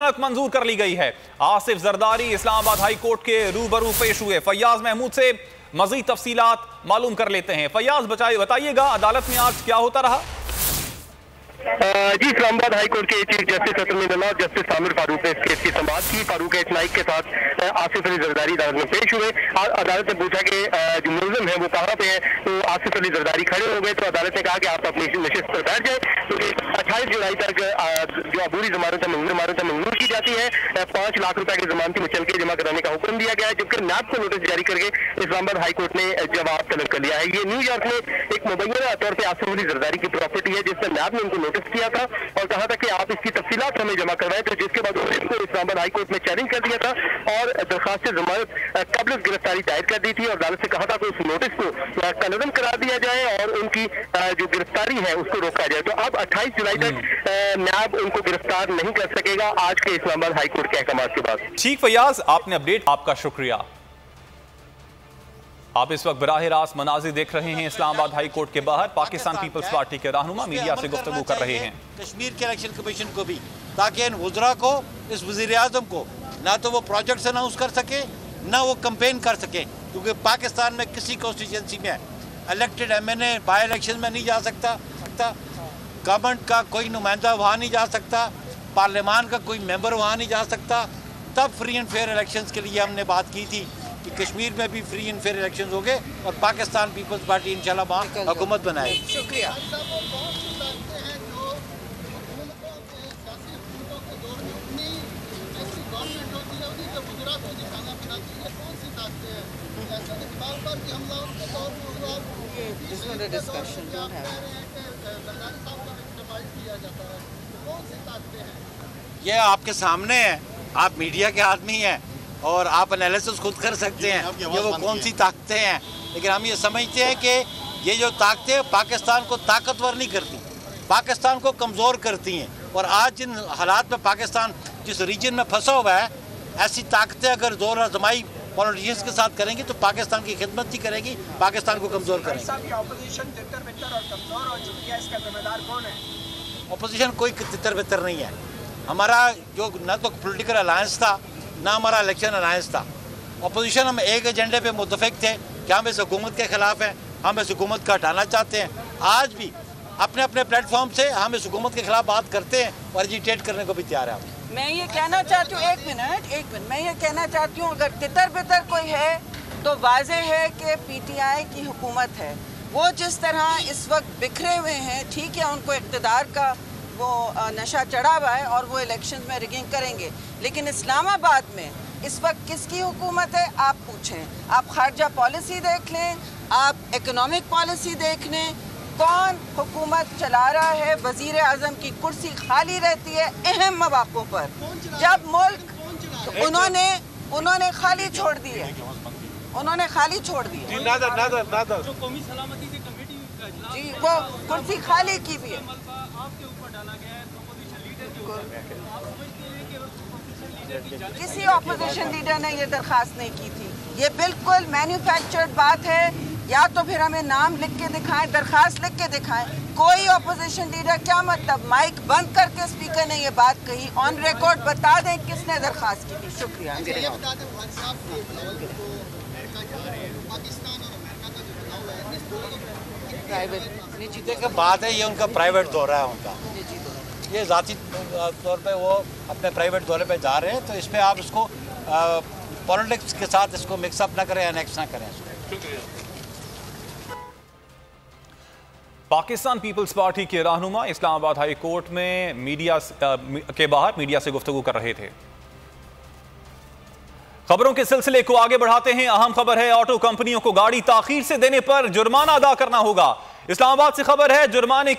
मंजूर कर ली गई है। आसिफ जरदारी इस्लामाबाद हाई कोर्ट के रूबरू पेश हुए। फैयाज महमूद से मजीद तफसीलात मालूम कर लेते हैं। फैयाज बताइएगा, अदालत में आज क्या होता रहा? जी, इस्लामाबाद हाई कोर्ट के चीफ जस्टिस और जस्टिस सामिर फारूक ने इस केस की समाअत की। फारूक एच नाइक के साथ आसिफ अली जरदारी अदालत में पेश हुए। अदालत ने पूछा कि जो मुलजिम है वो कहाँ पे है, तो आसिफ अली जरदारी खड़े हो गए। तो अदालत ने कहा कि आप अपनी नशिस्त पर बैठ जाए। तो 28 जुलाई तक जो अबूरी जमानत मंजूर की जाती है। 5 लाख रुपए की जमानती मुचलके जमा कराने का हुक्म दिया गया है, जबकि नैब को नोटिस जारी करके इस्लामाबाद हाई कोर्ट ने जवाब तलब कर लिया है। ये न्यूयॉर्क में एक मुबैना तौर पर आसिफ अली जरदारी की प्रॉपर्टी है, जिसमें नैब ने उनको नोटिस किया था और कहा था कि आप इसकी तफसीलात हमें जमा करवाएं। तो जिसके बाद उन्होंने इस्लामाबाद हाई कोर्ट में चैलेंज कर दिया था और दरखास्त जमानत कब्ल गिरफ्तारी दायर कर दी थी और अदालत से कहा था कि उस नोटिस को कलअदम करार दिया जाए और उनकी जो गिरफ्तारी है उसको रोका जाए। तो अब 28 जुलाई तक नैब उनको गिरफ्तार नहीं कर सकेगा आज के इस्लामाबाद हाई कोर्ट के अहकाम के बाद। ठीक फैयाज, आपने अपडेट, आपका शुक्रिया। आप इस वक्त बराह रास्त मनाजिर देख रहे हैं इस्लामाबाद हाई कोर्ट के बाहर। पाकिस्तान पीपल्स पार्टी के रहनुमा मीडिया से गुफ्तगू कर रहे हैं। कश्मीर के इलेक्शन कमीशन को भी, ताकि इन वज़रा को, इस वज़ीर आज़म को ना तो वो प्रोजेक्ट्स अनाउंस कर सके ना वो कंपेन कर सके, क्योंकि पाकिस्तान में किसी कॉन्स्टिट्यूंसी में इलेक्टेड MNA बाई इलेक्शन में नहीं जा सकता, गवर्नमेंट का कोई नुमाइंदा वहाँ नहीं जा सकता, पार्लियामान का कोई मेंबर वहाँ नहीं जा सकता। तब फ्री एंड फेयर इलेक्शंस के लिए हमने बात की थी कि कश्मीर में भी फ्री एंड फेयर इलेक्शंस हो गए और पाकिस्तान पीपल्स पार्टी इंशाल्लाह वहाँ हुकूमत बनाए। शुक्रिया। ये आपके सामने है, आप मीडिया के आदमी हैं और आप एनालिसिस खुद कर सकते हैं ये वो कौन सी ताकतें हैं। लेकिन हम ये समझते हैं कि ये जो ताकतें पाकिस्तान को ताकतवर नहीं करती, पाकिस्तान को कमज़ोर करती हैं। और आज जिन हालात में पाकिस्तान जिस रीजन में फंसा हुआ है, ऐसी ताकतें अगर जोर आजमाई पॉलिटिशियंस के साथ करेंगी तो पाकिस्तान की खिदमत ही करेगी, पाकिस्तान को कमज़ोर करेगी। अपोजिशन कोई तितर बितर नहीं है। हमारा जो न तो पॉलिटिकल अलायंस था ना हमारा इलेक्शन अलायंस था। अपोजिशन हम एक एजेंडे पे मुतफिक थे कि हम इस हुकूमत के खिलाफ हैं, हम इस हुकूमत को हटाना चाहते हैं। आज भी अपने अपने प्लेटफॉर्म से हम इस हुकूमत के खिलाफ बात करते हैं और एजिटेट करने को भी तैयार हैं। मैं ये कहना चाहती हूँ, एक मिनट, मैं ये कहना चाहती हूँ, अगर तितर बितर कोई है तो वाज़े है कि PTI की हुकूमत है। वो जिस तरह इस वक्त बिखरे हुए हैं, ठीक है, उनको इक़्तिदार का वो नशा चढ़ा हुआ है और वो इलेक्शन में रिगिंग करेंगे, लेकिन इस्लामाबाद में इस वक्त किसकी हुकूमत है आप पूछें। आप खारजा पॉलिसी देख लें, आप इकोनॉमिक पॉलिसी देख लें, कौन हुकूमत चला रहा है। वज़ीर आज़म की कुर्सी खाली रहती है अहम मौक़ों पर, जब मुल्क उन्होंने खाली छोड़ दी है, उन्होंने खाली छोड़ दी है जी, वो कुर्सी खाली की भी है। किसी ऑपोजिशन लीडर ने ये दरखास्त नहीं की थी, ये बिल्कुल मैन्युफैक्चर्ड बात है। या तो फिर हमें नाम लिख के दिखाएं, दरखास्त लिख के दिखाएं। कोई ऑपोजिशन लीडर, क्या मतलब, माइक बंद करके स्पीकर ने ये बात कही, ऑन रिकॉर्ड बता दें किसने दरखास्त की थी। शुक्रिया। देखिए बात है, ये उनका प्राइवेट दौरा है उनका, ये ज़ाती तौर पे वो अपने प्राइवेट दौरे पे जा रहे हैं, तो इस पर आप इसको पॉलिटिक्स के साथ इसको मिक्सअप ना करें, एनेक्स ना करें इसको। पाकिस्तान पीपल्स पार्टी के रहनुमा इस्लामाबाद हाई कोर्ट में मीडिया के बाहर मीडिया से गुफ्तगू कर रहे थे। खबरों के सिलसिले को आगे बढ़ाते हैं। अहम खबर है, ऑटो कंपनियों को गाड़ी ताखीर से देने पर जुर्माना अदा करना होगा। इस्लामाबाद से खबर है, जुर्माने